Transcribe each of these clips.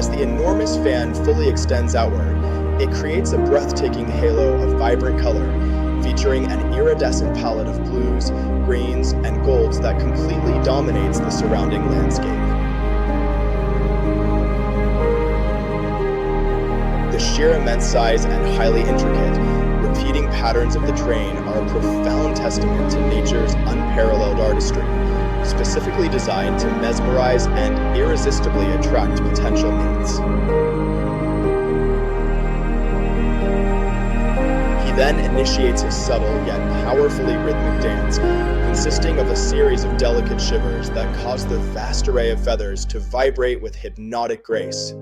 As the enormous fan fully extends outward, it creates a breathtaking halo of vibrant color, featuring an iridescent palette of blues, greens, and golds that completely dominates the surrounding landscape. The sheer immense size and highly intricate, repeating patterns of the train are a profound testament to nature's unparalleled artistry, specifically designed to mesmerize and irresistibly attract potential mates. He then initiates his subtle yet powerfully rhythmic dance, consisting of a series of delicate shivers that cause the vast array of feathers to vibrate with hypnotic grace.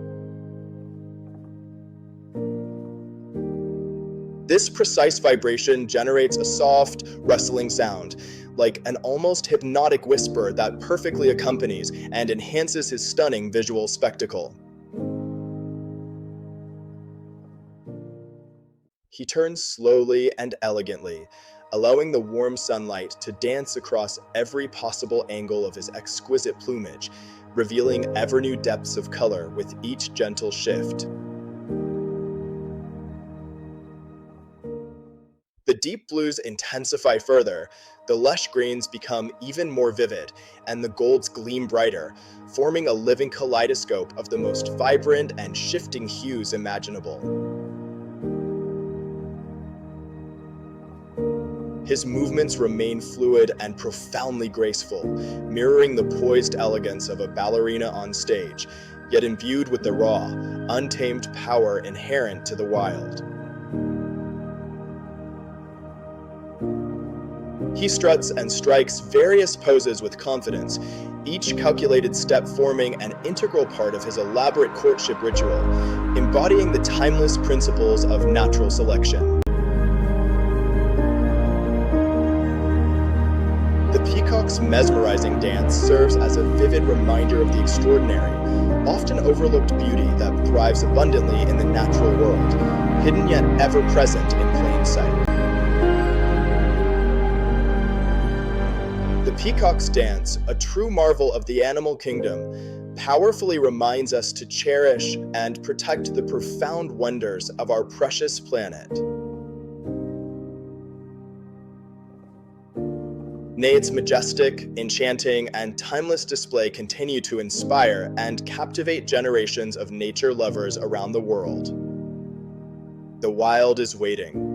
This precise vibration generates a soft, rustling sound, like an almost hypnotic whisper that perfectly accompanies and enhances his stunning visual spectacle. He turns slowly and elegantly, allowing the warm sunlight to dance across every possible angle of his exquisite plumage, revealing ever-new depths of color with each gentle shift. The deep blues intensify further, the lush greens become even more vivid, and the golds gleam brighter, forming a living kaleidoscope of the most vibrant and shifting hues imaginable. His movements remain fluid and profoundly graceful, mirroring the poised elegance of a ballerina on stage, yet imbued with the raw, untamed power inherent to the wild. He struts and strikes various poses with confidence, each calculated step forming an integral part of his elaborate courtship ritual, embodying the timeless principles of natural selection. The peacock's mesmerizing dance serves as a vivid reminder of the extraordinary, often overlooked beauty that thrives abundantly in the natural world, hidden yet ever present in plain sight. The peacock's dance, a true marvel of the animal kingdom, powerfully reminds us to cherish and protect the profound wonders of our precious planet. Nay, its majestic, enchanting, and timeless display continue to inspire and captivate generations of nature lovers around the world. The wild is waiting.